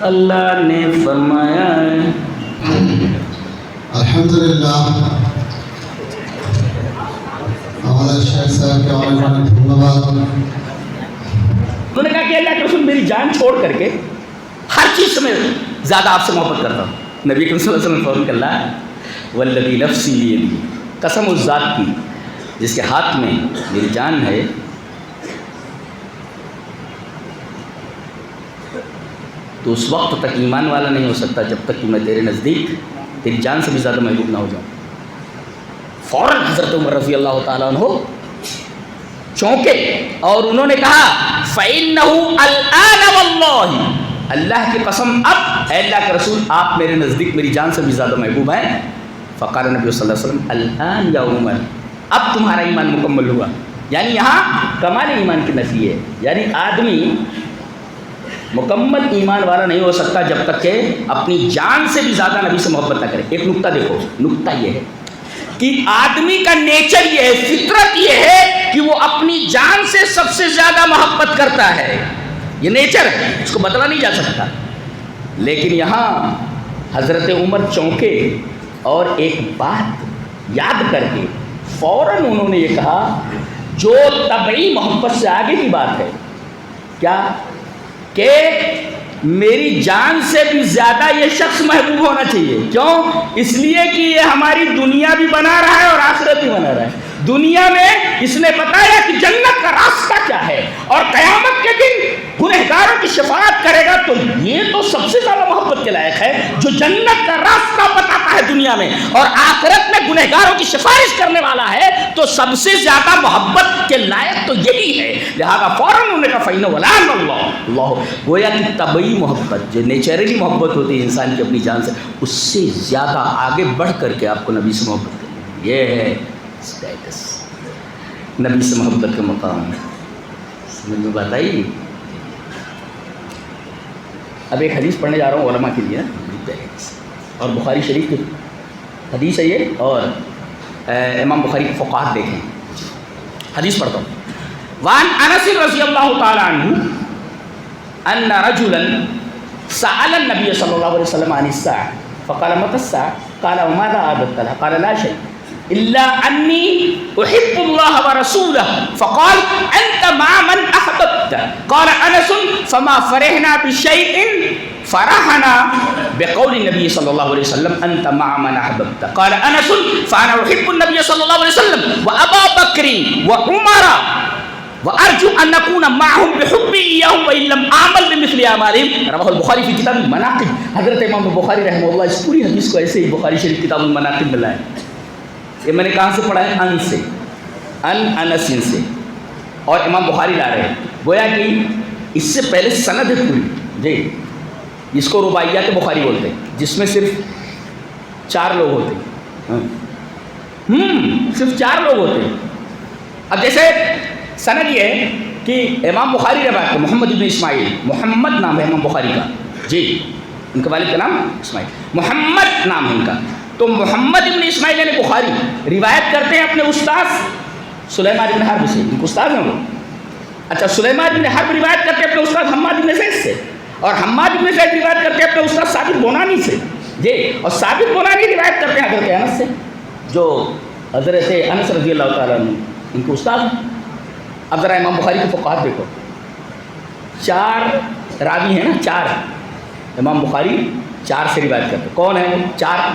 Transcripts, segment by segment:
اللہ نے فرمایا ہے الحمدللہ ہمارے شیخ صاحب کے آنے والے دھنیواد. انہوں نے کہا کہ اللہ کے رسول میری جان چھوڑ کر کے ہر چیز سے میں زیادہ آپ سے محبت کرتا ہوں. نبی کریم صلی اللہ علیہ وسلم فوراً اللہ والذی نفسی بیدی، قسم اس ذات کی جس کے ہاتھ میں میری جان ہے، تو اس وقت تک ایمان والا نہیں ہو سکتا جب تک کہ میں تیرے نزدیک تیری جان سے بھی زیادہ محبوب نہ ہو جاؤں. فوراً حضرت عمر رضی اللہ تعالیٰ عنہ چونکے اور انہوں نے کہا فَإِنَّهُ الْآنَ وَاللَّهِ، اللہ کی قسم اب اے اللہ کے رسول آپ میرے نزدیک میری جان سے بھی زیادہ محبوب ہیں. فقال نبی صلی اللہ علیہ وسلم الآن یا عمر، اب تمہارا ایمان مکمل ہوا. یعنی یہاں کمال ایمان کی نفی ہے، یعنی آدمی مکمل ایمان والا نہیں ہو سکتا جب تک کہ اپنی جان سے بھی زیادہ نبی سے محبت نہ کرے. ایک نکتہ دیکھو، نکتہ یہ ہے کہ آدمی کا نیچر یہ ہے، فطرت یہ ہے کہ وہ اپنی جان سے سب سے زیادہ محبت کرتا ہے. یہ نیچر ہے، اس کو بدلا نہیں جا سکتا. لیکن یہاں حضرت عمر چونکے اور ایک بات یاد کر کے فوراً انہوں نے یہ کہا جو طبعی محبت سے آگے کی بات ہے، کیا کہ میری جان سے بھی زیادہ یہ شخص محبوب ہونا چاہیے. کیوں؟ اس لیے کہ یہ ہماری دنیا بھی بنا رہا ہے اور آخرت بھی بنا رہا ہے. دنیا میں اس نے بتایا کہ جنت کا راستہ کیا ہے، اور قیامت کے دن گنہگاروں کی شفاعت کرے گا. تو یہ تو سب سے زیادہ محبت کے لائق ہے جو جنت کا راستہ بتاتا ہے دنیا میں، اور آخرت میں گنہگاروں کی سفارش کرنے والا ہے. تو سب سے زیادہ محبت کے لائق تو یہی ہے. لہذا فوراً انہوں نے کہا فَإِنَّهُ وَلَانَ اللَّهُ، گویا کہ طبعی محبت جو نیچرلی محبت ہوتی ہے انسان کی اپنی جان سے، اس سے زیادہ آگے بڑھ کر کے آپ کو نبی سے محبت کرنی. یہ ہے اسٹیٹس، نبی سے محبت کا مقام. سمجھ میں بات آئی؟ اب ایک حدیث پڑھنے جا رہا ہوں علماء کے لیے، اور بخاری شریف کی حدیث ہے یہ، اور امام بخاری کے فقہات دیکھیں. حدیث پڑھتا ہوں. وعن انس رضی اللہ تعالی عنہ ان رجلا سأل النبي صلی اللہ علیہ وسلم عن الساعة فقال متى الساعة قال وماذا أعددت لها قال لا شيء إلا أني أحب الله ورسوله فقال أنت مع من أحببت. قال أنس فما فرحنا بشيء فرحنا بقول النبي صلى الله عليه وسلم أنت مع من أحببت. قال أنس فأنا أحب النبي صلى الله عليه وسلم وأبا بكر وعمر وأرجو أن نكون معهم بحبي إياهم وإن لم أعمل بمثل أعمالهم. رواه البخاري في كتاب المناقب. حضرت امام بخاری رحمہ اللہ اس پوری حدیث کو ایسے ہی بخاری شریف کتاب المناقب میں لائے. یہ میں نے کہاں سے پڑھا ہے؟ ان سے، انس سے، اور امام بخاری لا رہے ہیں. گویا کہ اس سے پہلے سند ہے پوری جی، اس کو رباعیات بخاری بولتے ہیں، جس میں صرف 4 لوگ ہوتے ہیں. صرف 4 لوگ ہوتے ہیں. اب جیسے سند یہ ہے کہ امام بخاری روایت ہے محمد ابن اسماعیل، محمد نام ہے امام بخاری کا جی، ان کے والد کا نام اسماعیل، محمد نام ہے ان کا. تو محمد ابن اسماعیل یعنی بخاری روایت کرتے ہیں اپنے استاد سلیمان ابن حرب سے، ان کو استاد ہیں وہ. اچھا، سلیمان ابن حرب روایت کرتے ہیں اپنے استاد حماد ابن زید سے، اور حماد ابن زید روایت کرتے ہیں اپنے استاد ثابت بنانی سے جی، اور ثابت بنانی روایت کرتے ہیں حضرت انس سے، جو حضرت انس رضی اللہ تعالیٰ عنہ ان کو استاد ہیں. اب ذرا امام بخاری کے فقہات دیکھو، 4 راوی ہیں نا، 4 امام بخاری 4 سے روایت کرتے. کون ہیں وہ 4؟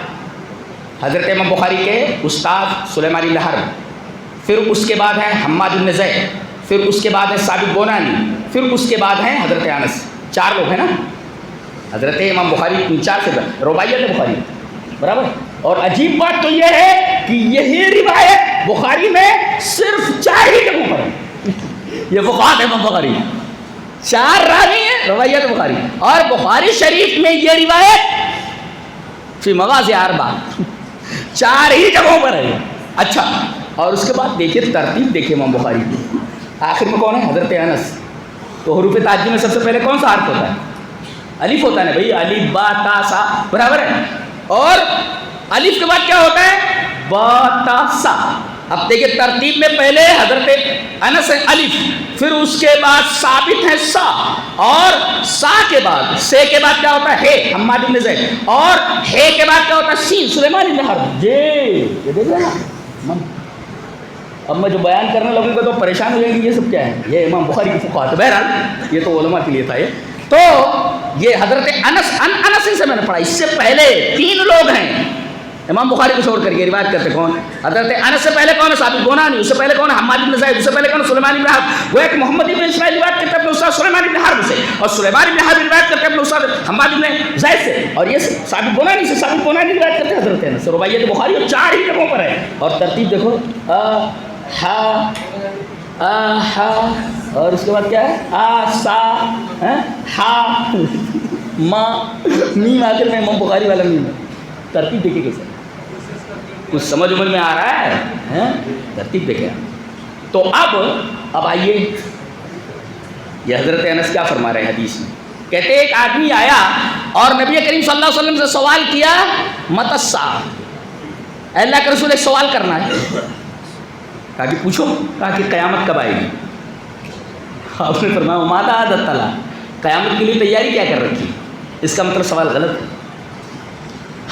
حضرت امام بخاری کے استاد سلیمان بن حرب، پھر اس کے بعد ہے حماد بن زید، پھر اس کے بعد ہے ثابت بنانی، پھر اس کے بعد ہیں حضرت انس. 4 لوگ ہیں نا حضرت امام بخاری، 4 سے رباعیات بخاری برابر. اور عجیب بات تو یہ ہے کہ یہی روایت بخاری میں صرف 4 ہی جگہوں پر ہے. یہ فقہات امام بخاری 4 راوی ہیں رباعیات بخاری، اور بخاری شریف میں یہ روایت فی مغازی 4 4 ہی جگہوں پر ہے. اچھا، اور اس کے بعد دیکھیے ترتیب دیکھیے امام بخاری کی. آخر میں کون ہے؟ حضرت انس. تو حروف تعجب میں سب سے پہلے کون سا حرف ہوتا ہے؟ الف ہوتا ہے نا بھائی، الف با تا سا برابر ہے. اور الف کے بعد کیا ہوتا ہے؟ با تا سا. اب دیکھیں ترتیب میں پہلے حضرت انس ہے الف، پھر اس کے بعد ثابت ہے سا، اور سا کے بعد سے کے بعد کیا ہوتا ہے حماد بن زید، اور ہے کے بعد کیا ہوتا ہے سین سلیمان بن حرب۔ جی یہ دیکھ رہے نا، اب میں جو بیان کرنے لگوں گا تو پریشان ہو جائیں گے یہ سب کیا ہے، یہ امام بخاری کی فقہات۔ بہرحال یہ تو علماء کے لیے تھا۔ یہ تو یہ حضرت انس سے میں نے پڑھا، اس سے پہلے 3 لوگ ہیں امام بخاری کو چھوڑ کر کے روایت کرتے۔ کون؟ حضرت انس سے پہلے کون ہے؟ ثابت بنانی۔ اس سے پہلے کون ہے؟ حماد بن زید۔ اس سے پہلے کون ہے؟ سلیمان بن حرب۔ وہ ایک محمد بن اسماعیل روایت کرتے ہیں اپنے استاد سلیمان بن حرب سے، اور سلیمان بن حرب روایت کرتے ہیں اپنے استاد حماد بن زید سے، اور یہ ثابت بنانی سے ثابت بنانی روایت کرتے ہیں حضرت انس سے۔ رباعیت بخاری اور 4 ہی جگہوں پر ہے، اور ترتیب دیکھو ہا اور اس کے بعد کیا ہے سا ہا ما میم آخر میں امام بخاری والا میم ہے۔ ترتیب دیکھیے کیسے، کچھ سمجھ میں آ رہا ہے؟ ترتیب دیکھیں۔ تو اب آئیے یہ حضرت انس کیا فرما رہے ہیں حدیث میں، کہتے ہیں ایک آدمی آیا اور نبی کریم صلی اللہ علیہ وسلم سے سوال کیا متی الساعہ، اللہ کے رسول ایک سوال کرنا ہے۔ کہا کہ پوچھو، کہا کہ قیامت کب آئے گی؟ آپ نے فرمایا ماذا اعددت لها، قیامت کے لیے تیاری کیا کر رکھی؟ اس کا مطلب سوال غلط ہے۔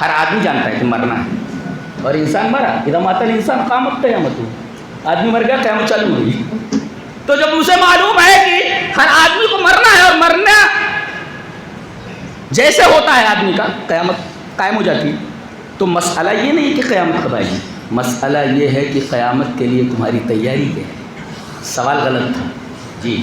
ہر آدمی جانتا ہے کہ مرنا ہے، اور انسان مرا، اذا مات الانسان قامت قیامتہ، آدمی مر گیا قیامت چالو ہوئی۔ تو جب اسے معلوم ہے کہ ہر آدمی کو مرنا ہے، اور مرنا جیسے ہوتا ہے آدمی کا قیامت قائم ہو جاتی ہے، تو مسئلہ یہ نہیں کہ قیامت کب آئے گی، مسئلہ یہ ہے کہ قیامت کے لیے تمہاری تیاری کیا ہے۔ سوال غلط تھا جی۔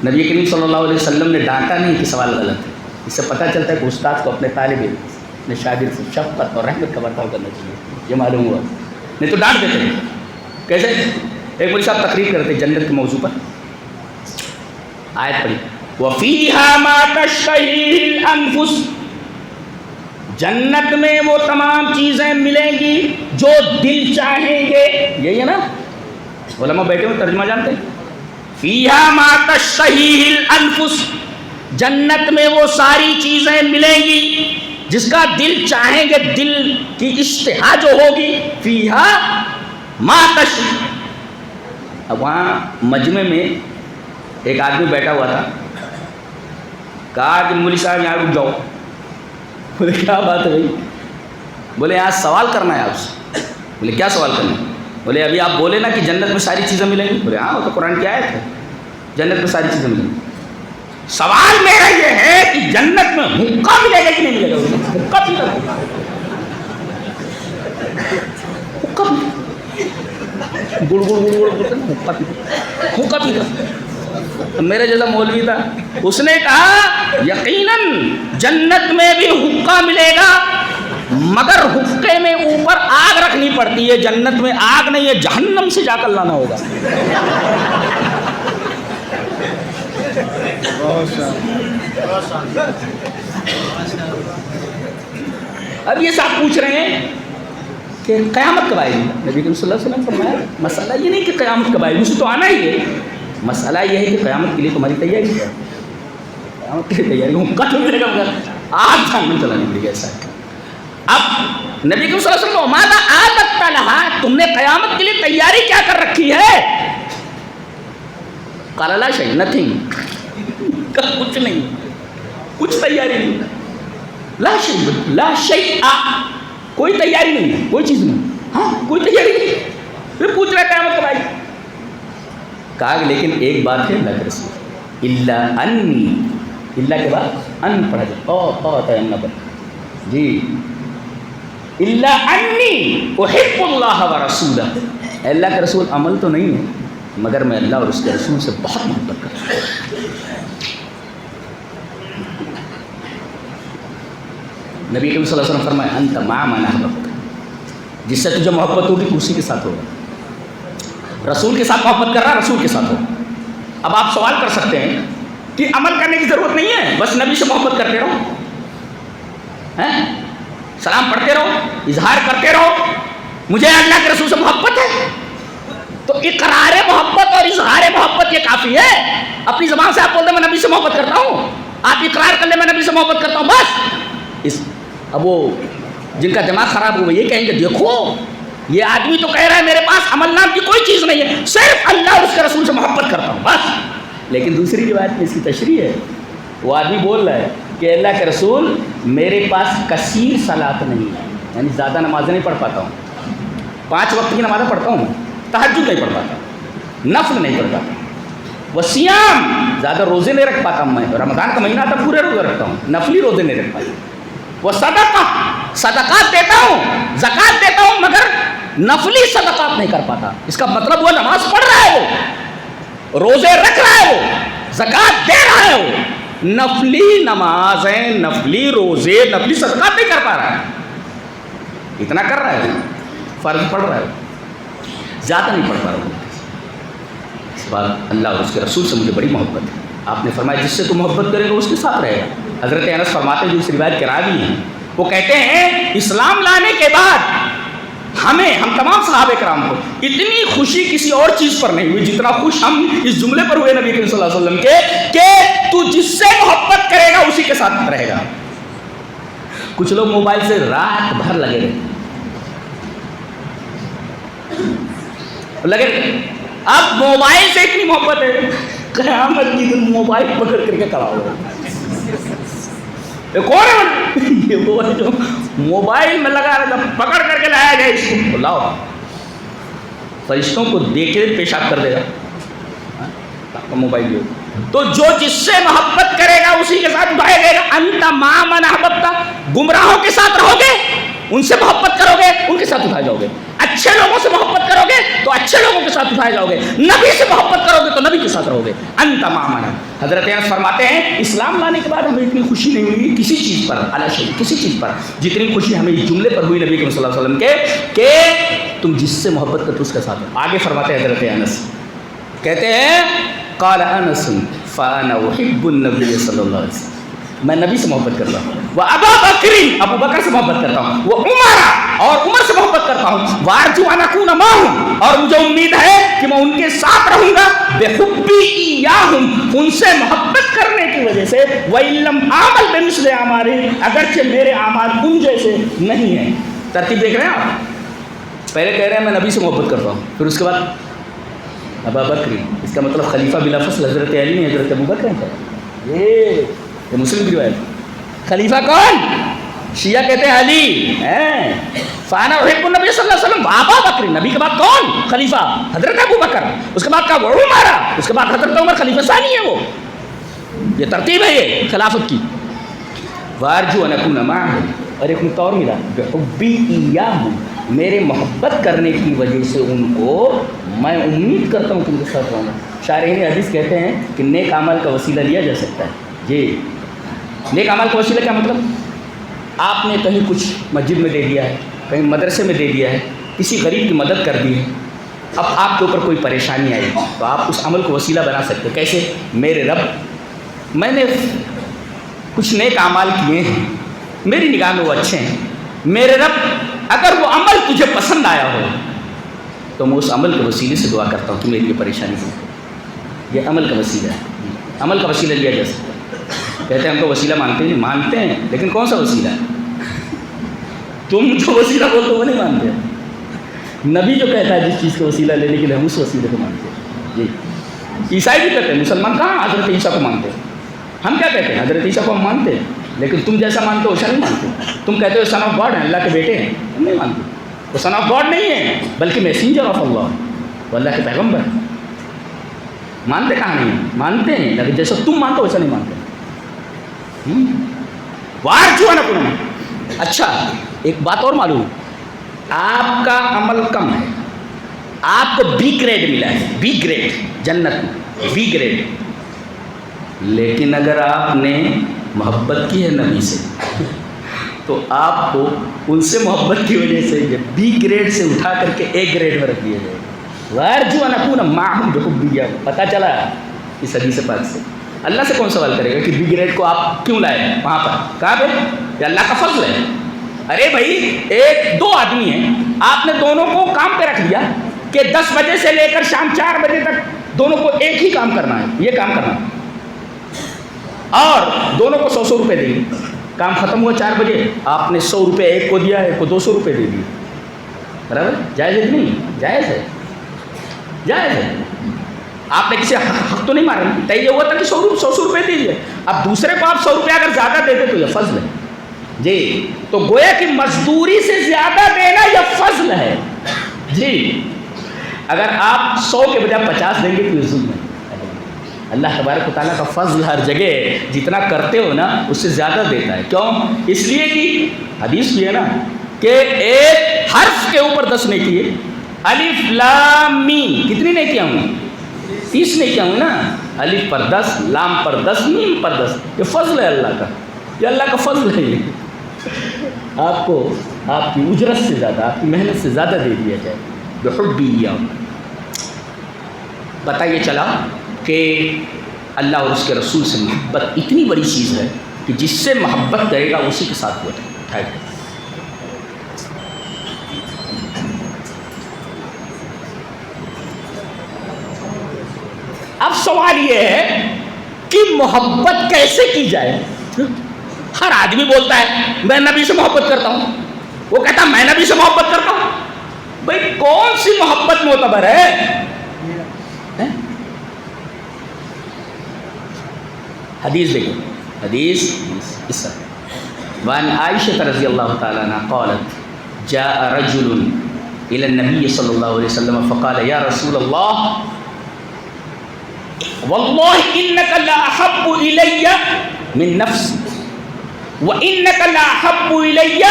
نبی کریم صلی اللہ علیہ وسلم نے ڈانٹا نہیں کہ سوال غلط ہے، اس سے پتہ چلتا ہے کہ استاد کو اپنے طالب علم اپنے شاگرد سے شفقت اور رحمت کا برتاؤ کرنا چاہیے، یہ معلوم ہوا، نہیں تو ڈانٹ دیتے ہیں۔ کیسے؟ ایک مولوی صاحب تقریر کرتے جنت کے موضوع پر، آیت پڑھی وَفِيهَا مَا تَشْتَهِيهِ الْأَنفُسُ، جنت میں وہ تمام چیزیں ملیں گی جو دل چاہیں گے۔ یہی ہے نا، علماء بیٹھے ہوئے ترجمہ جانتے ہیں۔ فِيهَا مَا تَشْتَهِيهِ الْأَنفُسُ، جنت میں وہ ساری چیزیں ملیں گی جس کا دل چاہیں گے، دل کی اشتہا جو ہوگی۔ فِيهَا مَا تَشْتَهِيهِ، اب وہاں مجمع میں ایک آدمی بیٹھا ہوا تھا، کہا کہ مولوی صاحب یہاں رک جاؤ۔ بولے کیا بات ہے بھائی؟ بولے یہاں سوال کرنا ہے آپ سے۔ بولے کیا سوال کرنا ہے؟ بولے ابھی آپ بولے نا کہ جنت میں ساری چیزیں ملیں گی۔ بولے ہاں وہ تو قرآن کی آیت ہے، جنت میں ساری چیزیں ملیں گی۔ سوال میرا یہ ہے کہ جنت میں حقہ ملے گا کہ نہیں ملے گا؟ حقہ پیتا گڑ گڑ گڑ گڑ حقہ پیتا۔ میرے جیسا مولوی تھا، اس نے کہا یقیناً جنت میں بھی حقہ ملے گا، مگر حقے میں اوپر آگ رکھنی پڑتی ہے، جنت میں آگ نہیں ہے، جہنم سے جا کر لانا ہوگا۔ اب یہ صاحب پوچھ رہے ہیں کہ قیامت کب آئے گی؟ نبی کریم صلی اللہ علیہ وسلم فرمایا مسئلہ یہ نہیں کہ قیامت کب آئے گی، اسے تو آنا ہی ہے، مسئلہ یہ ہے کہ قیامت کے لیے تمہاری تیاری ہے۔ قیامت کے لیے تیاری ہوں کٹ ملے گا، مگر آگ جہنم چلانے کے لیے ایسا ہے۔ اب نبی کریم صلی اللہ علیہ وسلم ماذا اعددت لها، تم نے قیامت کے لیے تیاری کیا کر رکھی ہے؟ قال لا شيء، نتھنگ، کچھ نہیں، کچھ تیاری نہیں۔ لا شيء، لا شيء، کوئی تیاری نہیں، کوئی چیز نہیں، ہاں کوئی تیاری نہیں۔ پھر پوچھ رہے قیامت کب آئے گی؟ کہا لیکن ایک بات ہے اللہ کے رسول، الا انی، اللہ کے بعد ان پڑھا جائے، ہوتا ہے ان پر جی، الا انی احب اللہ ورسولہ، اللہ کے رسول عمل تو نہیں ہے مگر میں اللہ اور اس کے رسول سے بہت محبت کرتا ہوں۔ نبی کریم صلی اللہ علیہ وسلم فرمائے انت مع من احببت، جس سے تجھے محبت ہوگی تو اسی کے ساتھ ہوگا۔ رسول کے ساتھ محبت کر رہا، رسول کے ساتھ ہو۔ اب آپ سوال کر سکتے ہیں کہ عمل کرنے کی ضرورت نہیں ہے، بس نبی سے محبت کرتے رہو، سلام پڑھتے رہو، اظہار کرتے رہو مجھے اللہ کے رسول سے محبت ہے، تو اقرار محبت اور اظہار محبت یہ کافی ہے۔ اپنی زبان سے آپ بولتے ہیں میں نبی سے محبت کرتا ہوں، آپ اقرار کر لیں میں نبی سے محبت کرتا ہوں، بس۔ اب وہ جن کا دماغ خراب ہوا یہ کہیں گے دیکھو یہ آدمی تو کہہ رہا ہے میرے پاس عمل نام کی کوئی چیز نہیں ہے، صرف اللہ اور اس کے رسول سے محبت کرتا ہوں بس. لیکن دوسری روایت میں اس کی تشریح ہے، وہ آدمی بول رہا ہے کہ اللہ کے رسول میرے پاس کثیر صلاۃ نہیں ہے، یعنی زیادہ نمازیں نہیں پڑھ پاتا ہوں، 5 وقت کی نمازیں پڑھتا ہوں، تہجد نہیں پڑھ پاتا، نفل نہیں پڑھ پاتا، وہ سیام زیادہ روزے نہیں رکھ پاتا ہوں، میں رمضان کا مہینہ تھا پورے روزے رکھتا ہوں، نفلی روزے نہیں رکھ پاتا. وہ صدقات دیتا ہوں، زکوٰۃ دیتا ہوں، مگر نفلی صدقات نہیں کر پاتا. اس کا مطلب وہ نماز پڑھ رہا ہے، وہ روزے رکھ رہا ہے، وہ زکوٰۃ دے رہا ہے، وہ نفلی نمازیں، نفلی روزے، نفلی صدقات نہیں کر پا رہا ہے. اتنا کر رہا ہے، فرض پڑھ رہا ہے، زیادہ نہیں پڑھ پا رہا ہے. اس بات اللہ اور اس کے رسول سے مجھے بڑی محبت ہے. آپ نے فرمایا جس سے تو محبت کرے گا اس کے ساتھ رہے گا. حضرت انس فرماتے ہیں جو اس روایت کے راوی ہیں، وہ کہتے ہیں اسلام لانے کے بعد ہم تمام صحابہ کرام کو اتنی خوشی کسی اور چیز پر نہیں ہوئی جتنا خوش ہم اس جملے پر ہوئے نبی کریم صلی اللہ علیہ وسلم کے کہ تو جس سے محبت کرے گا اسی کے ساتھ رہے گا. کچھ لوگ موبائل سے رات بھر لگے رہتے. اب موبائل سے اتنی محبت ہے قیامت کی دن موبائل پکڑ کر کے کھڑا ہو. کون ہے یہ؟ وہ جو موبائل میں لگا رہا تھا، پکڑ کر کے لایا گیا اس کو، لاؤ، فرشتوں کو دیکھ کے پیشاب کر دے گا موبائل. تو جو جس سے محبت کرے گا اسی کے ساتھ اٹھایا جائے گا. انت ما من احببت، گمراہوں کے ساتھ رہو گے ان سے محبت کرو گے ان کے ساتھ اٹھائے جاؤ گے. اچھے لوگوں سے محبت کرو گے تو اچھے لوگوں کے ساتھ اٹھائے جاؤ گے. نبی سے محبت کرو گے تو نبی کے ساتھ رہو گے. انت ما من. حضرت انس فرماتے ہیں اسلام لانے کے بعد ہمیں اتنی خوشی نہیں ہوئی کسی چیز پر، کسی چیز پر، جتنی خوشی ہمیں اس جملے پر ہوئی نبی کریم صلی اللہ علیہ وسلم کے کہ تم جس سے محبت کرتے اس کے ساتھ. آگے فرماتے ہیں حضرت انس کہتے ہیں قال انس فانا احب النبی صلی اللہ علیہ وسلم، میں نبی سے محبت کرتا ہوں. وہ ابو بکر سے محبت کرتا ہوں. وہ عمر، اور عمر سے محبت کرتا ہوں. وارجو ان اکون معهم، اور مجھے امید ہے کہ میں ان کے ساتھ رہوں گا. بحبی ایاہم، ان سے محبت کرنے کی وجہ سے. وان لم اعمل بمثل اعمالهم، اگرچہ میرے اعمال ان جیسے نہیں ہیں. ترتیب دیکھ رہے ہیں آپ؟ پہلے کہہ رہے ہیں میں نبی سے محبت کرتا ہوں، پھر اس کے بعد ابا بکر، اس کا مطلب خلیفہ بلا فصل حضرت علی نہیں، حضرت ابو بکر ہیں. یہ مسلم کی روایت. خلیفہ کون؟ شیعہ کہتے ہیں علی. فانا احب النبی صلی اللہ علیہ وسلم ابا بکر، نبی کے بعد کون خلیفہ؟ حضرت ابو بکر. اس کے بعد کا وہ عمر، اس کے بعد حضرت عمر خلیفہ ثانی ہے. وہ یہ ترتیب ہے یہ خلافت کی. وارجو ان اکون معهم، اور ایک نقطہ اور ملا، بحبی ایاہم، میرے محبت کرنے کی وجہ سے ان کو میں امید کرتا ہوں کہ ان کے ساتھ رہوں گا. شارحین حدیث کہتے ہیں کہ نیک عمل کا وسیلہ لیا جا سکتا ہے. جی، نیک عمل کا وسیلہ کیا مطلب؟ آپ نے کہیں کچھ مسجد میں دے دیا ہے، کہیں مدرسے میں دے دیا ہے، کسی غریب کی مدد کر دی ہے. اب آپ کے اوپر کوئی پریشانی آئی تو آپ اس عمل کو وسیلہ بنا سکتے. کیسے؟ میرے رب، میں نے کچھ نیک اعمال کیے ہیں، میری نگاہ میں وہ اچھے ہیں. میرے رب اگر وہ عمل تجھے پسند آیا ہو تو میں اس عمل کے وسیلے سے دعا کرتا ہوں کہ میری یہ پریشانی ہو. یہ عمل کا وسیلہ ہے. عمل کا وسیلہ لیا جا سکتا ہے. کہتے ہیں ہم تو وسیلہ مانتے ہیں، مانتے ہیں لیکن کون سا وسیلہ ہے؟ تم جو وسیلہ بولتے ہو وہ نہیں مانتے. نبی جو کہتا ہے جس چیز کا وسیلہ لینے کے لیے ہم اس وسیلے کو مانتے ہیں. جی، عیسائی بھی کہتے ہیں، مسلمان کہاں حضرت عیسیٰ کو مانتے ہیں. ہم کیا کہتے ہیں؟ حضرت عیسیٰ کو ہم مانتے ہیں لیکن تم جیسا مانتے ہو ویسا نہیں مانتے. تم کہتے ہو سن آف گاڈ ہیں، اللہ کے بیٹے ہیں، ہم نہیں مانتے. وہ سن آف گاڈ نہیں ہے بلکہ میسنجر آف اللہ، وہ اللہ کے پیغمبر ہیں. مانتے کہاں نہیں ہیں؟ مانتے ہیں لیکن جیسا تم مانتے ہو ویسا نہیں مانتے. وارجو ان اکون معهم. اچھا ایک بات اور معلوم، آپ کا عمل کم ہے، آپ کو بی گریڈ ملا ہے، بی گریڈ جنت میں، بی گریڈ. لیکن اگر آپ نے محبت کی ہے نبی سے تو آپ کو ان سے محبت کی وجہ سے بی گریڈ سے اٹھا کر کے اے گریڈ میں رکھ دیا جائے. وارجو ان اکون معهم بحبی ایاہم. پتہ چلا اس حدیث پاک سے اللہ سے کون سوال کرے گا کہ بی گریڈ کو آپ کیوں لائے وہاں پر؟ کہاں پہ؟ یہ اللہ کا فضل ہے. ارے بھائی دو آدمی ہیں، آپ نے دونوں کو کام پہ رکھ دیا کہ 10 بجے سے لے کر شام 4 بجے تک دونوں کو ایک ہی کام کرنا ہے، یہ کام کرنا ہے، اور دونوں کو 100 روپے دیں گے. کام ختم ہوا 4 بجے، آپ نے 100 روپے ایک کو دیا، ایک کو 200 روپے دے دیے. برابر جائز ہے کہ نہیں؟ جائز ہے، جائز ہے. آپ نے کسی حق تو نہیں مارا، طے یہ ہوا تھا کہ 100 روپے دیجیے. اب دوسرے کو آپ 100 روپیہ اگر زیادہ دیتے تو یہ فضل ہے جی. تو گویا کہ مزدوری سے زیادہ دینا یہ فضل ہے جی. اگر آپ 100 کے بجائے 50 دیں گے تو یہ ظلم ہے. اللہ تبارک و تعالیٰ کا فضل ہر جگہ جتنا کرتے ہو نا اس سے زیادہ دیتا ہے. کیوں؟ اس لیے کہ حدیث بھی ہے نا کہ ایک حرف کے اوپر 10 نیکی ہے. الف لام میم کتنی نیکیاں ہوں؟ 30 نیکیاں ہوں نا. الف پر 10، لام پر 10، میم پر 10. یہ فضل ہے اللہ کا، یہ اللہ کا فضل ہے. یہ آپ کو آپ کی اجرت سے زیادہ، آپ کی محنت سے زیادہ دے دیا جائے. بحبی پتہ یہ چلا کہ اللہ اور اس کے رسول سے محبت اتنی بڑی چیز ہے کہ جس سے محبت کرے گا اسی کے ساتھ ہوتا ہے. اب سوال یہ ہے کہ محبت کیسے کی جائے؟ ہر آدمی بولتا ہے میں نبی سے محبت کرتا ہوں، وہ کہتا میں نبی سے محبت کرتا ہوں. بھائی کون سی محبت معتبر ہے؟ حدیث دیکھو، حدیث اس طرح وعن عائشہ رضی اللہ تعالی عنہ قالت جاء رجل الى النبي صلی اللہ علیہ وسلم فقال یا رسول اللہ واللہ انک لا احب الی من نفسی وانک لا احب الی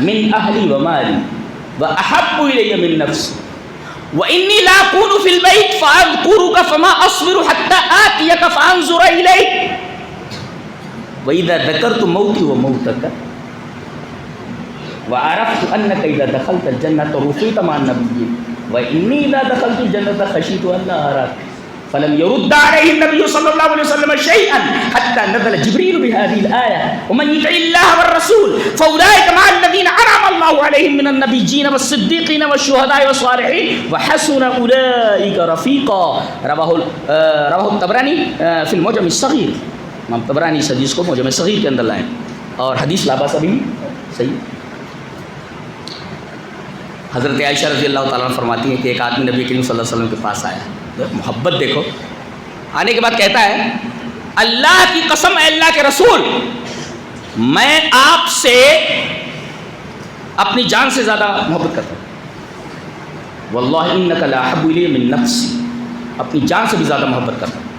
من اہلی ومالی واحب الی من نفسی وانی لا اکون فی البیت فاذکرک فما اصبر حتی آتیک فانظر الیک وَإِذَا ذَكَرْتُ مَوْتِي وَمَوْتَكَ وَعَرَفْتُ أَنَّكَ إِذَا دَخَلْتَ الْجَنَّةَ رُفِعْتَ مَعَ النَّبِيِّينَ وَإِنِّي إِذَا دَخَلْتُ الْجَنَّةَ خَشِيتُ أَلَّا أَرَاكَ فَلَمْ يَرُدَّ عَلَيْهِ النَّبِيُّ صَلَّى اللَّهُ عَلَيْهِ وسلم شَيْئًا حَتَّى نَزَلَ جِبْرِيلُ بِهَذِهِ الْآيَةِ وَمَنْ يُطِعِ اللَّهَ وَالرَّسُولَ فَأُولَٰئِكَ مَعَ الَّذِينَ أَنْعَمَ اللَّهُ عَلَيْهِم مِّنَ النَّبِيِّينَ وَالصِّدِّيقِينَ وَالشُّهَدَاءِ وَالصَّالِحِينَ وَحَسُنَ أُولَٰئِكَ رَفِيقًا رواه الطبراني في المعجم الصغير. امام طبرانی اس حدیث کو معجم صغیر کے اندر لائیں اور حدیث لاباس ابھی صحیح. حضرت عائشہ رضی اللہ تعالیٰ عنہ فرماتی ہیں کہ ایک آدمی نبی کریم صلی اللہ علیہ وسلم کے پاس آیا. محبت دیکھو، آنے کے بعد کہتا ہے اللہ کی قسم اے اللہ کے رسول میں آپ سے اپنی جان سے زیادہ محبت کرتا ہوں. واللہ انک لا احب الی من نفسی، اپنی جان سے بھی زیادہ محبت کرتا ہوں.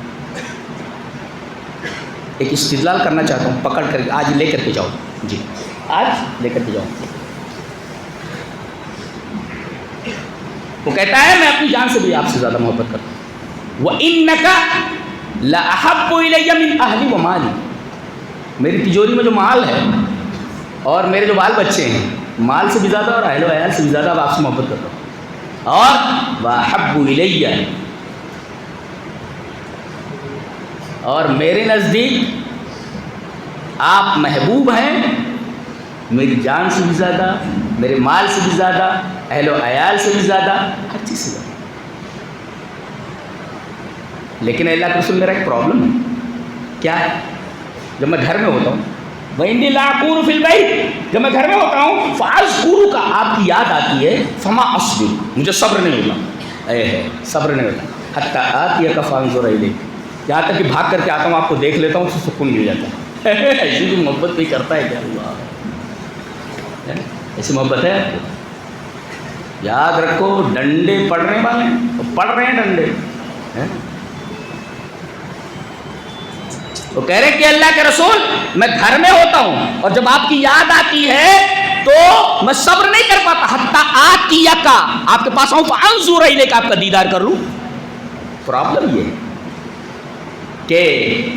ایک استدلال کرنا چاہتا ہوں، پکڑ کر آج لے کر کے جاؤ جی، آج لے کر کے جاؤ. وہ کہتا ہے میں اپنی جان سے بھی آپ سے زیادہ محبت کرتا ہوں. وَإِنَّكَ لَأَحَبُّ إِلَيَّ مِنْ أَهْلِي وَمَالِي، میری تجوری میں جو مال ہے اور میرے جو بال بچے ہیں، مال سے بھی زیادہ اور اہل و عیال سے بھی زیادہ اب آپ سے محبت کرتا ہوں. اور وَأَحَبُّ إِلَيَّ، اور میرے نزدیک آپ محبوب ہیں میری جان سے بھی زیادہ، میرے مال سے بھی زیادہ، اہل و عیال سے بھی زیادہ، ہر چیز سے زیادہ. لیکن اللہ کے رسول میرا ایک پرابلم ہے. کیا ہے؟ جب میں گھر میں ہوتا ہوں وَإِنِّي لَا أَكُونُ فِي الْبَيْتِ، جب میں گھر میں ہوتا ہوں فَأَذْكُرُكَ، آپ کی یاد آتی ہے، فَمَا أَصْبِرُ، مجھے صبر نہیں ہوتا، صبر نہیں ہوتا، حَتَّىٰ آتِيَكَ فَأَنظُرَ إِلَيْكَ، یہاں تک کہ بھاگ کر کے آتا ہوں آپ کو دیکھ لیتا ہوں، تو سکون مل جاتا ہے. ایسی بھی محبت کوئی کرتا ہے کیا؟ اللہ، ایسی محبت ہے آپ کو؟ یاد رکھو ڈنڈے پڑنے والے پڑ رہے ہیں ڈنڈے. وہ کہہ رہے کہ اللہ کے رسول میں گھر میں ہوتا ہوں اور جب آپ کی یاد آتی ہے تو میں صبر نہیں کر پاتا، حتیٰ آتیک، آپ کے پاس آؤں، فانظر الیک، آپ کا دیدار کر لوں. پرابلم یہ ہے کہ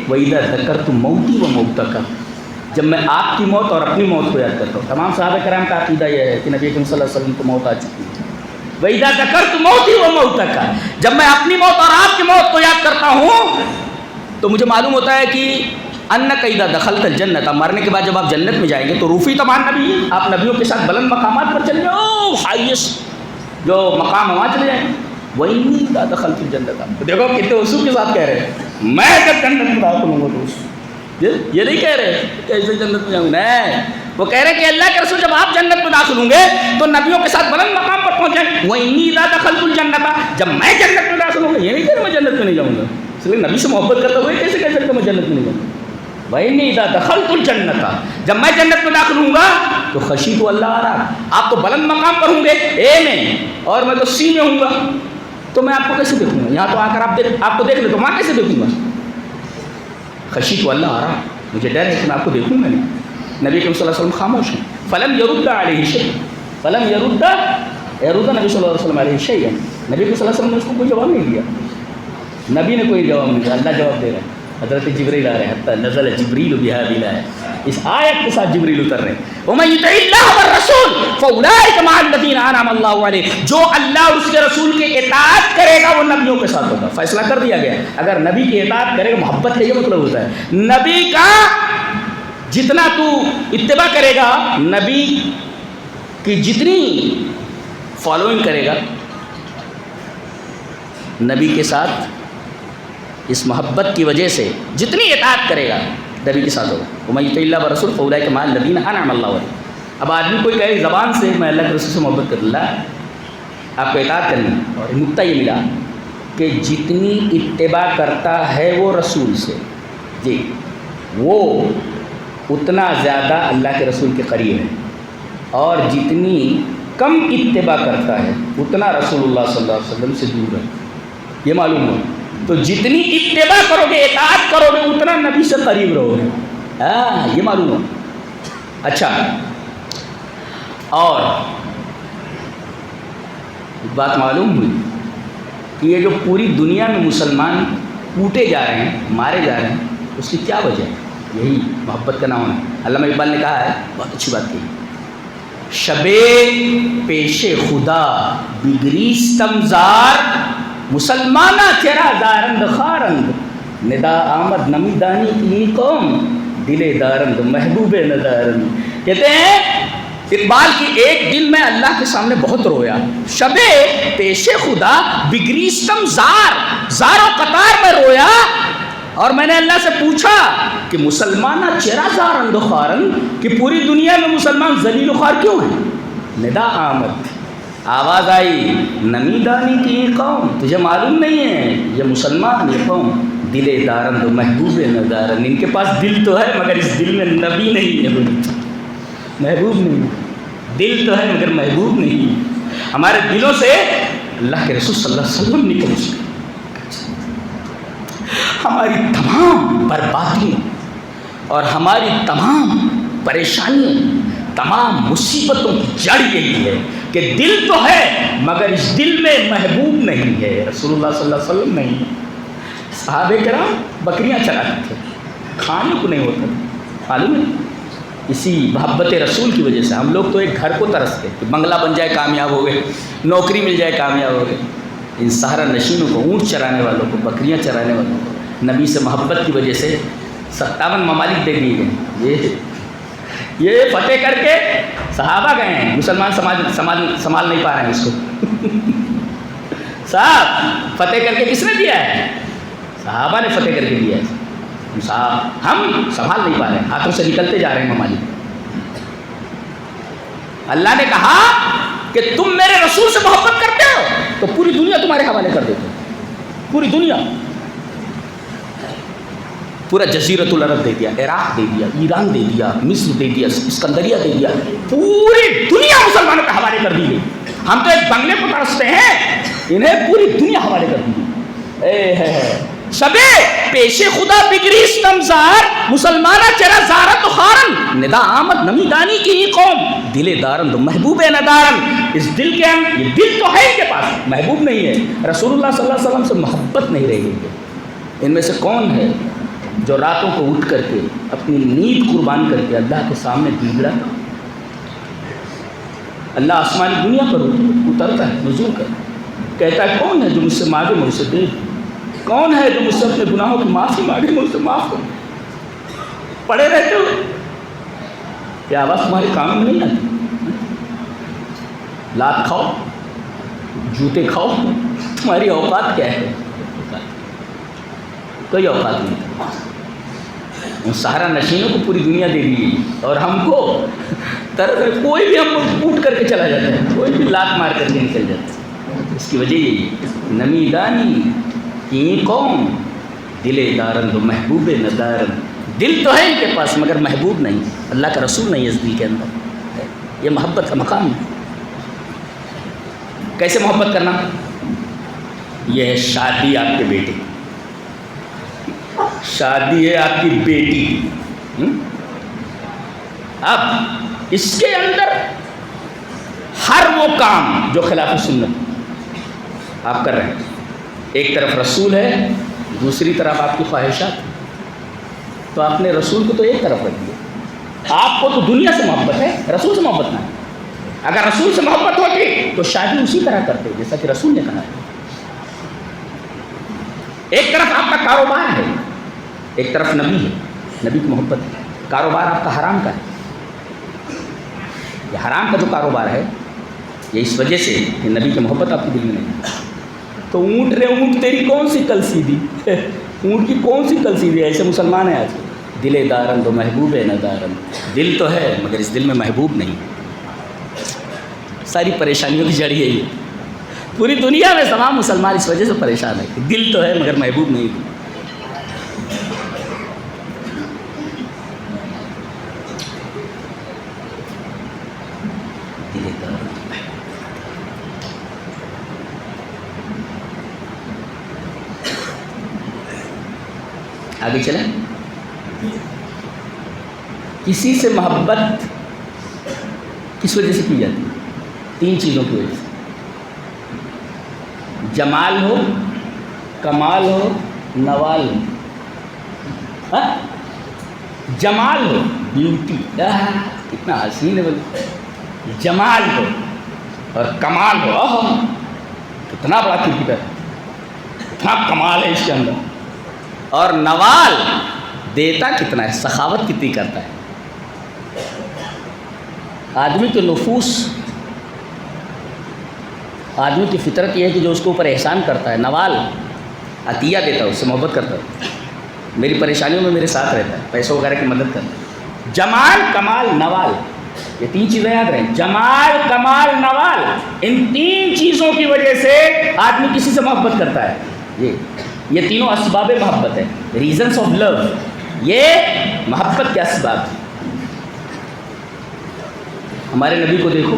وَإِذَا ذَكَرْتُ مَوْتِي وَمَوْتَكَ، جب میں آپ کی موت اور اپنی موت کو یاد کرتا ہوں. تمام صحابہ کرام کا عقیدہ یہ ہے کہ نبی کریم صلی اللہ علیہ وسلم کو موت آ چکی ہے. وَإِذَا ذَكَرْتُ مَوْتِي وَمَوْتَكَ، جب میں اپنی موت اور آپ کی موت کو یاد کرتا ہوں تو مجھے معلوم ہوتا ہے کہ انک اذا دخلت الجنت، مرنے کے بعد جب آپ جنت میں جائیں گے تو رفیع تمام نبی، آپ نبیوں کے ساتھ بلند مقامات پر چلے جاؤ، ہائیسٹ جو مقام وہاں چلے جائیں گے. وَإِنِّي إِذَا دَخَلْتُ الْجَنَّةَ، دیکھو کتنے اصول کے ساتھ کہہ رہے ہیں میں جب جنت میں داخل ہوں گا تو یہ نہیں کہہ رہے کہ ایسے جنت میں جاؤں گا، نہیں، وہ کہہ رہے ہیں کہ اللہ کے رسول جب آپ جنت میں داخل ہوں گے تو نبیوں کے ساتھ بلند مقام پر پہنچ جائیں. وَإِنِّي إِذَا دَخَلْتُ الْجَنَّةَ, جب میں جنت میں داخل ہوں گا, یہ نہیں کہ میں جنت میں نہیں جاؤں گا, اس لیے نبی سے محبت کرتے ہوئے کیسے کہہ سکتے میں جنت میں نہیں جاؤں گا. وَإِنِّي إِذَا دَخَلْتُ الْجَنَّةَ, جب میں جنت میں داخل ہوں گا تو خشیت اللہ ارا, آپ تو بلند مقام پر ہوں گے اے میں, اور میں تو سی میں ہوں گا, تو میں آپ کو کیسے دیکھوں گا؟ یہاں تو آ کر آپ کو دیکھ لے تو وہاں کیسے دیکھوں گا؟ خشیت اللہ ارا, مجھے ڈر ہے کہ میں آپ کو دیکھوں گا نہیں. نبی کریم صلی اللہ علیہ وسلم خاموش ہیں. فلم یرد علیہ شیء, فلم یرد نبی صلی اللہ علیہ وسلم علیہ شیء, نبی صلی اللہ علیہ وسلم نے اس کو کوئی جواب نہیں دیا. نبی نے کوئی جواب نہیں دیا, اللہ جواب دے رہا ہے. حضرت جبریل آ رہے ہیں, حتی نزل جبریل بهذه الآیہ, اس آیت کے ساتھ جبریل اتر رہے ہیں. وَمَن يُطِعِ اللَّهَ وَالرَّسُولَ فَأُولَٰئِكَ مَعَ الَّذِينَ أَنْعَمَ اللَّهُ عَلَيْهِمْ, جو اللہ اور اس کے رسول کی اطاعت کرے گا وہ نبیوں کے ساتھ ہوگا. فیصلہ کر دیا گیا. اگر نبی کی اطاعت کرے گا, محبت کا یہ مطلب ہوتا ہے نبی کا جتنا تو اتباع کرے گا, نبی کی جتنی فالوئنگ کرے گا, نبی کے ساتھ اس محبت کی وجہ سے جتنی اطاعت کرے گا نبی کے ساتھ ہوگا. وَمَن يُطِعِ اللَّهَ وَالرَّسُولَ فَأُولَٰئِكَ مَعَ الَّذِينَ أَنْعَمَ اللَّهُ عَلَيْهِمْ. اب آدمی کوئی کہے زبان سے میں اللہ کے رسول سے محبت کر اللہ, آپ کو اطاعت کرنی, اور نقطہ یہ ملا کہ جتنی اتباع کرتا ہے وہ رسول سے, جی وہ اتنا زیادہ اللہ کے رسول کے قریب ہے, اور جتنی کم اتباع کرتا ہے اتنا رسول اللہ صلی اللہ علیہ وسلم سے دور ہے. یہ معلوم ہو, تو جتنی اتباع کرو گے, اطاعت کرو گے, اتنا نبی سے قریب رہو گے. یہ معلوم ہو. اچھا, اور ایک بات معلوم ہوئی کہ یہ جو پوری دنیا میں مسلمان کوٹے جا رہے ہیں, مارے جا رہے ہیں, اس کی کیا وجہ ہے؟ یہی محبت کا نام ہے. علامہ اقبال نے کہا ہے, بہت اچھی بات کی, شبِ پیش خدا بگریستم زار, مسلمانہ چرا دارند خارند, ندا آمد نمی دانی کی قوم, دل دارند محبوب ندارند. کہتے ہیں اقبال کی ایک دن میں اللہ کے سامنے بہت رویا, شب پیش خدا بگریستم زار, زار و قطار میں رویا, اور میں نے اللہ سے پوچھا کہ مسلمانہ چرا دارند خارند, کہ پوری دنیا میں مسلمان ذلیل و خوار کیوں ہیں؟ ندا آمد, آواز آئی, نمی دانی کی قوم, تجھے معلوم نہیں ہے یہ مسلمان, یہ قوم دل دارند و محبوب ندارند, ان کے پاس دل تو ہے مگر اس دل میں نبی نہیں ہے, محبوب نہیں. دل تو ہے مگر محبوب نہیں. ہمارے دلوں سے اللہ کے رسول صلی اللہ علیہ وسلم نکل چکے. ہماری تمام بربادیوں اور ہماری تمام پریشانیوں, تمام مصیبتوں کی جڑ یہی ہے کہ دل تو ہے مگر اس دل میں محبوب نہیں ہے, رسول اللہ صلی اللہ علیہ وسلم نہیں. صحابہ کرام بکریاں چراتے تھے, کھانے کو نہیں ہوتا تھا, معلوم ہے. اسی محبت رسول کی وجہ سے ہم لوگ تو ایک گھر کو ترستے کہ بنگلہ بن جائے کامیاب ہو گئے, نوکری مل جائے کامیاب ہو گئے. ان سہارا نشینوں کو, اونٹ چرانے والوں کو, بکریاں چرانے والوں کو نبی سے محبت کی وجہ سے 57 ممالک دے دیے گئے. یہ فتح کر کے صحابہ گئے ہیں, مسلمان سنبھال نہیں پا رہے ہیں اس کو. صاحب فتح کر کے کس نے دیا ہے؟ صحابہ نے فتح کر کے دیا ہے. صاحب ہم سنبھال نہیں پا رہے ہیں, ہاتھوں سے نکلتے جا رہے ہیں ممالک. اللہ نے کہا کہ تم میرے رسول سے محبت کرتے ہو تو پوری دنیا تمہارے حوالے کر دیتے ہو. پوری دنیا, پورا جزیرۃ العرب دے دیا, عراق دے دیا, ایران دے دیا, مصر دے دیا, اسکندریہ دے دیا, پوری دنیا مسلمانوں کے حوالے کر دی گئی. ہم تو ایک بنگلے کو ترستے ہیں, انہیں پوری دنیا حوالے کر دی گئی. شبے پیش خدا بگریستم زار, مسلمانہ چرا زارت خارن, ندا آمد نمی دانی کی قوم, دل دارند محبوب ندارند. اس دل کے اندر, یہ دل تو ہے ان کے پاس, محبوب نہیں ہے. رسول اللہ صلی اللہ علیہ وسلم سے محبت نہیں رہ گئی. ان میں سے کون ہے جو راتوں کو اٹھ کر کے اپنی نیند قربان کر کے اللہ کے سامنے بگڑا؟ اللہ آسمانی دنیا پر اترتا ہے, نزول کر کہتا ہے کون ہے جو مجھ سے مانگے میں اسے دے دوں, کون ہے جو مجھ سے اپنے گناہوں کی معافی مانگے میں اسے معاف کروں. پڑے رہتے ہو, یہ آواز تمہارے کام میں نہیں آتی. لات کھاؤ, جوتے کھاؤ, تمہاری اوقات کیا ہے؟ کوئی اوقات نہیں. ان صحرا نشینوں کو پوری دنیا دے دی اور ہم کو طرح کوئی بھی ہم کو کوٹ کر کے چلا جاتا ہے، کوئی بھی لات مار کر کے نکل جاتا ہے۔ اس کی وجہ یہی ہے، نمی دانی کی قوم دل دارن تو محبوب ندارن، دل تو ہے ان کے پاس مگر محبوب نہیں، اللہ کا رسول نہیں ہے اس دل کے اندر۔ یہ محبت کا مقام ہے۔ کیسے محبت کرنا؟ یہ ہے شادی آپ کے بیٹے، شادی ہے آپ کی بیٹی، اب اس کے اندر ہر وہ کام جو خلاف سنت آپ کر رہے ہیں، ایک طرف رسول ہے، دوسری طرف آپ کی خواہشات، تو آپ نے رسول کو تو ایک طرف رکھ دیا۔ آپ کو تو دنیا سے محبت ہے، رسول سے محبت نہ ہے۔ اگر رسول سے محبت ہوتی تو شادی اسی طرح کرتے جیسا کہ رسول نے کہا ہے۔ ایک طرف آپ کا کاروبار ہے، ایک طرف نبی ہے، نبی کی محبت ہے۔ کاروبار آپ کا حرام کا ہے، یہ حرام کا جو کاروبار ہے یہ اس وجہ سے کہ نبی کی محبت آپ کے دل میں نہیں ہے۔ تو اونٹ رے اونٹ تیری کون سی کلسی دی، اونٹ کی کون سی کلسی دی، ایسے مسلمان ہیں آج۔ دل دارن تو محبوب ہے ندارن، دل تو ہے مگر اس دل میں محبوب نہیں۔ ساری پریشانیوں کی جڑ یہی ہے، پوری دنیا میں تمام مسلمان اس وجہ سے پریشان ہے کہ دل تو ہے مگر محبوب نہیں۔ آگے چلیں۔ کسی سے محبت کس وجہ سے کی جاتی ہے؟ تین چیزوں کی وجہ سے، جمال ہو، کمال ہو، نوال ہو۔ ہاں؟ جمال ہو، بیوٹی، کتنا حسین ہے بولے، جمال ہو اور کمال ہو، کتنا بڑا کرکٹر، اتنا کمال ہے اس کے اندر، اور نوال دیتا کتنا ہے، سخاوت کتنی کرتا ہے۔ آدمی کے نفوس، آدمی کی فطرت یہ ہے کہ جو اس کے اوپر احسان کرتا ہے، نوال عطیہ دیتا ہے، اس سے محبت کرتا ہے، میری پریشانیوں میں میرے ساتھ رہتا ہے، پیسوں وغیرہ کی مدد کرتا ہے۔ جمال، کمال، نوال، یہ تین چیزیں یاد رہیں، جمال، کمال، نوال، ان تین چیزوں کی وجہ سے آدمی کسی سے محبت کرتا ہے۔ یہ تینوں اسباب محبت ہے، ریزنس آف لو، یہ محبت کے اسباب ہیں۔ ہمارے نبی کو دیکھو،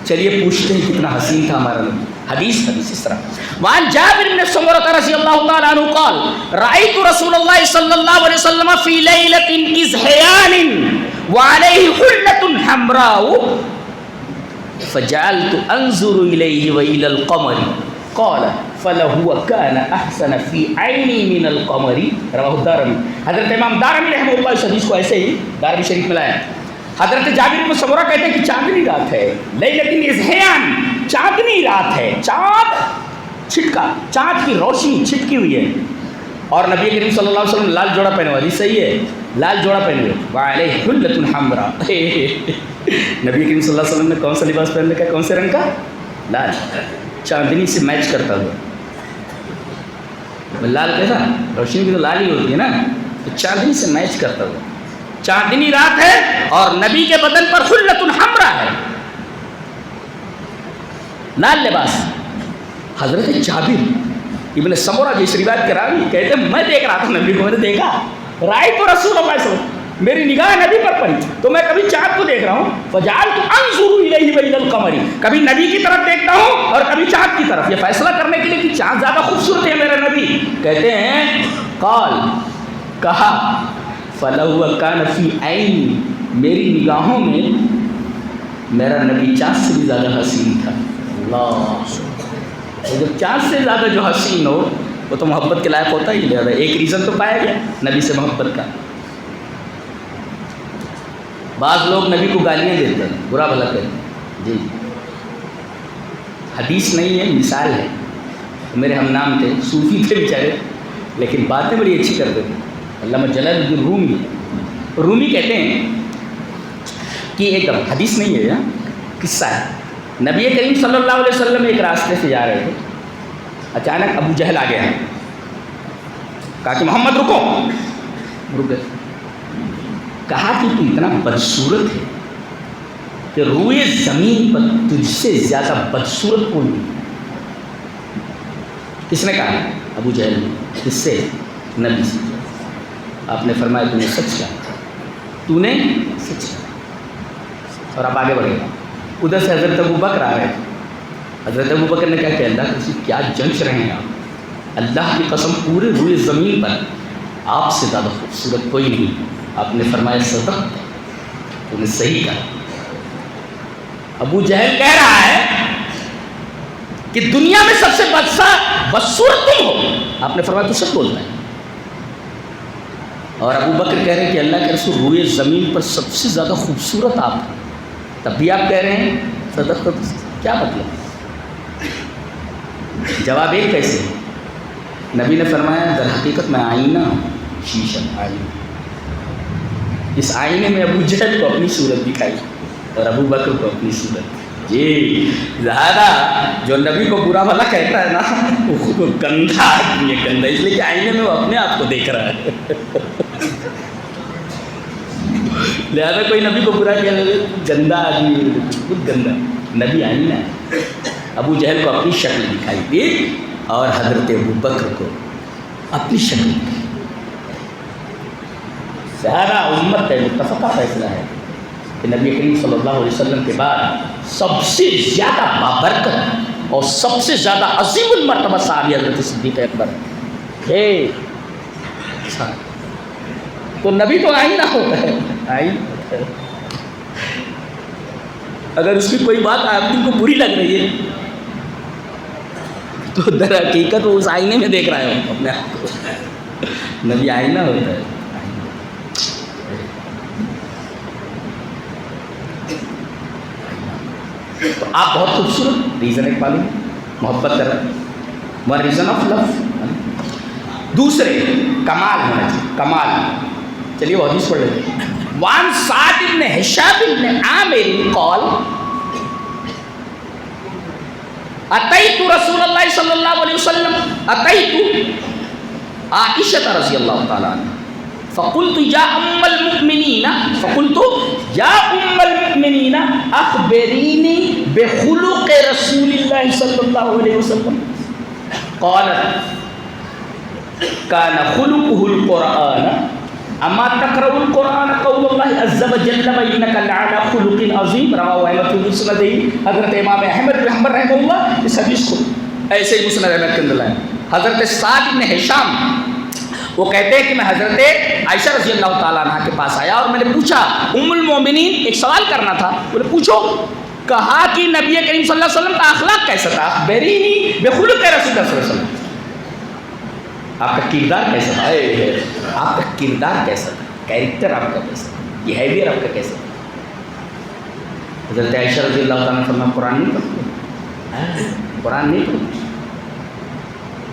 چلیے پوچھتے ہیں کتنا حسین تھا ہمارا نبی۔ حدیث اس طرح، وعن جابر بن سمرة رضی اللہ تعالی عنہ قال رأيت رسول اللہ صلی اللہ علیہ وسلم في ليلة إزحيان وعليه حلة حمراء فجعلت انظر إليه وإلى القمر قال فلهو كان احسن في عيني من القمر رواه الدارمي۔ حضرت امام دارمی رحمہ اللہ اس حدیث کو ایسے ہی دارمی شریف میں لایا۔ حضرت جابر بن سمرہ کہتے ہیں کہ چاندنی رات ہے، لیلۃ الاضحیان، چاندنی رات ہے، چاند چھٹکا، چاند کی روشنی چھٹکی ہوئی ہے، اور نبی کریم صلی اللہ علیہ وسلم لال جوڑا پہنے ہوئے، حدیث صحیح ہے، لال جوڑا پہنے ہوئے، وعلیہ حلۃ حمراء، نبی کریم صلی اللہ علیہ وسلم نے کون سا لباس پہن رکھا ہے، کون سے رنگ کا؟ لال، چاندنی سے میچ کرتا ہوا۔ لال کیسا؟ روشنی بھی تو لال ہی ہوتی ہے نا، تو چاندنی سے میچ کرتا ہوا۔ چاندنی رات ہے اور نبی کے بدن پر حلۃ حمراء ہے، لال لباس۔ حضرت جابر ابن سمرہ جس روایت کے راوی کہتے ہیں میں دیکھ رہا تھا نبی کو، میں نے دیکھا، رأیت رسول اللہ صلی اللہ علیہ وسلم، میری نگاہ نبی پر پڑی تو میں کبھی چاند کو دیکھ رہا ہوں، فجعلت انظر الیہ وإلی القمر، کبھی نبی کی طرف دیکھتا ہوں اور کبھی چاند کی طرف، یہ فیصلہ کرنے کے لیے کہ چاند زیادہ خوبصورت ہے میرا نبی۔ کہتے ہیں قال، کہا، فلہو کان فی عینی، میری نگاہوں میں میرا نبی چاند سے بھی زیادہ حسین تھا۔ اللہ، جب چاند سے زیادہ جو حسین ہو وہ تو محبت کے لائق ہوتا ہی، لہذا ایک ریزن تو پایا گیا نبی سے محبت کا۔ بعض لوگ نبی کو گالیاں دیتے ہیں، برا بھلا کہتے ہیں، جی حدیث نہیں ہے، مثال ہے۔ میرے ہم نام تھے، صوفی تھے بیچارے، لیکن باتیں بڑی اچھی کرتے تھے، علامہ جلال الدین رومی کہتے ہیں کہ ایک حدیث نہیں ہے، قصہ ہے، نبی کریم صلی اللہ علیہ وسلم ایک راستے سے جا رہے تھے، اچانک ابو جہل آ گیا، کہا کہ محمد رکو، رک گئے، کہا کہ تو اتنا بدصورت ہے کہ روئے زمین پر تجھ سے زیادہ بدصورت کوئی نہیں. کس نے کہا؟ ابو جہل نے. کس سے؟ نبی سے. آپ نے فرمایا تو نے سچ کہا، تو نے سچ کہا. اور آپ آگے بڑھے گا. ادھر سے حضرت ابو بکر آ رہے تھے. حضرت ابو بکر نے کہا کہ اللہ کسی کیا جنچ رہے ہیں آپ، اللہ کی قسم پورے روئے زمین پر آپ سے زیادہ خوبصورت کوئی نہیں. آپ نے فرمایا صدق، تو نے صحیح کہا. ابو جہل کہہ رہا ہے کہ دنیا میں سب سے بدصورت تم ہو. آپ نے فرمایا تو سچ بولتا ہے. اور ابو بکر کہہ رہے ہیں کہ اللہ کے رسول روئے زمین پر سب سے زیادہ خوبصورت آپ ہیں، تب بھی آپ کہہ رہے ہیں صدق. تو کیا مطلب؟ جواب ایک کیسے؟ نبی نے فرمایا در حقیقت میں آئینہ ہوں، شیشہ آئینہ. اس آئینے میں ابو جہل کو اپنی صورت دکھائی اور ابو بکر کو اپنی صورت. جی زیادہ جو نبی کو برا بھلا کہتا ہے نا وہ گندہ آدمی ہے، گندہ، اس لیے کہ آئینے میں وہ اپنے آپ کو دیکھ رہا ہے. لہذا کوئی نبی کو برا کہہ رہے گندہ آدمی ہے، بالکل گندہ. نبی آئینہ ہے. ابو جہل کو اپنی شکل دکھائی دی اور حضرت ابو بکر کو اپنی شکل دکھائی. سارا امت ہے، متفقہ فیصلہ ہے کہ نبی کریم صلی اللہ علیہ وسلم کے بعد سب سے زیادہ بابرکت اور سب سے زیادہ عظیم المرتبہ صحابی حضرت صدیق اکبر ہے. تو نبی تو آئینہ ہوتا ہے، آئینہ. اگر اس کی کوئی بات آپ کو بری لگ رہی ہے تو در حقیقت وہ اس آئینے میں دیکھ رہا ہے اپنے آپ کو. نبی آئینہ ہوتا ہے. تو آپ بہت خوبصورت، ریزن ایک معلوم، محبت کر رہے ہیں، وہ ریزن آف لو. دوسرے کمال ہونا چاہیے، کمال. چلیے وہ حدیث پڑھ لیتے ہیں. وان سعد بن ہشام بن عامر قال اتیت رسول اللہ صلی اللہ علیہ وسلم، اتیت عائشہ رضی اللہ تعالی عنہ فقلت یا ام المؤمنین، فقلت یا ام المؤمنین اخبرینی بخلق رسول اللہ صلی اللہ علیہ وسلم. قالت کان خلقه القرآن اما تقرأ القرآن قول اللہ عز وجل وانک لعلی خلق عظیم. رواہ احمد فی مسندہ. حضرت امام احمد بن حنبل رحمہ اللہ اس حدیث کو ایسے ہی مسند احمد کے اندر لائے. حضرت سعد بن ہشام وہ کہتے ہیں کہ میں حضرت عائشہ رضی اللہ تعالیٰ عنہ کے پاس آیا اور میں نے پوچھا ام المومنین، ایک سوال کرنا تھا. بولے پوچھو. کہا کہ نبی کریم صلی اللہ علیہ وسلم کا اخلاق کیسا تھا؟ اخبرینی بخلق رسول اللہ صلی اللہ علیہ وسلم. آپ کا کردار کیسا تھا؟ آپ کا کردار کیسا تھا؟ کیریکٹر آپ کا کیسا تھا؟ بیہیویئر آپ کا کیسا تھا؟ حضرت عائشہ رضی اللہ تعالیٰ نے فرمایا قرآن نہیں پڑھتے، قرآن نہیں پڑھتے.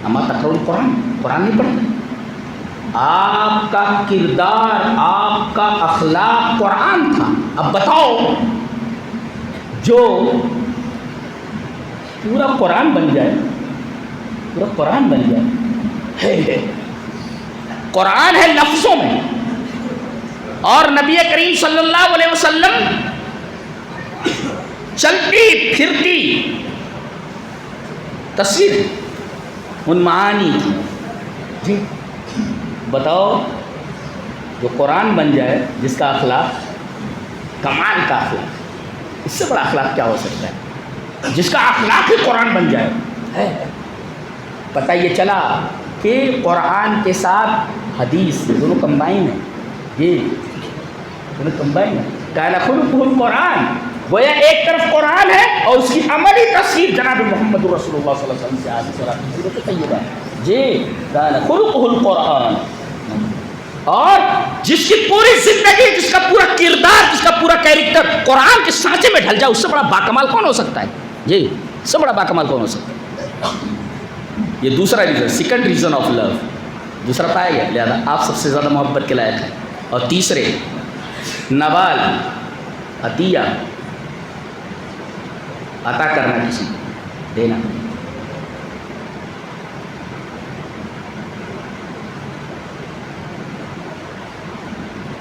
اما تقرؤ القرآن، قرآن نہیں پڑھتے. آپ کا کردار، آپ کا اخلاق قرآن تھا. اب بتاؤ جو پورا قرآن بن جائے، پورا قرآن بن جائے، قرآن ہے لفظوں میں، اور نبی کریم صلی اللہ علیہ وسلم چلتی پھرتی تصویر ان معانی کی. جی بتاؤ جو قرآن بن جائے، جس کا اخلاق کمال کا اخلاق، اس سے بڑا اخلاق کیا ہو سکتا ہے؟ جس کا اخلاق ہی قرآن بن جائے. پتہ یہ چلا کہ قرآن کے ساتھ حدیث دونوں کمبائن ہیں. یہ دونوں کمبائن ہیں. کان خلقہ القرآن، گویا ایک طرف قرآن ہے اور اس کی عملی تصویر جناب محمد رسول اللہ صلی اللہ علیہ وسلم سے آگے صورت طیبہ. جی کان خلقہ القرآن. اور جس کی پوری زندگی، جس کا پورا کردار، جس کا پورا کیریکٹر قرآن کے سانچے میں ڈھل جائے، اس سے بڑا باکمال کون ہو سکتا ہے؟ جی اس سے بڑا باکمال کون ہو سکتا ہے؟ یہ دوسرا reason, second reason of love دوسرا پایا گیا. لہٰذا آپ سب سے زیادہ محبت کے لائق ہیں. اور تیسرے نوال، عطیہ، عطا کرنا، کسی کو دینا.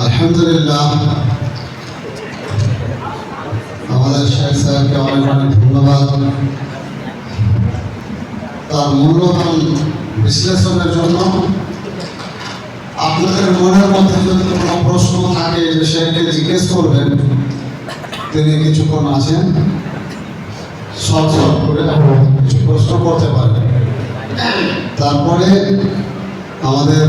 আলহামদুলিল্লাহ, আমাদের শেখ সাহেবকে অনেক অনেক ধন্যবাদ তার মূল্যবান বিশ্লেষণের জন্য। আপনাদের মনের মধ্যে যদি কোনো প্রশ্ন থাকে যে শেখকে জিজ্ঞেস করবেন, তিনি কিছুক্ষণ আছেন, সব করে কিছু প্রশ্ন করতে পারেন। তারপরে আমাদের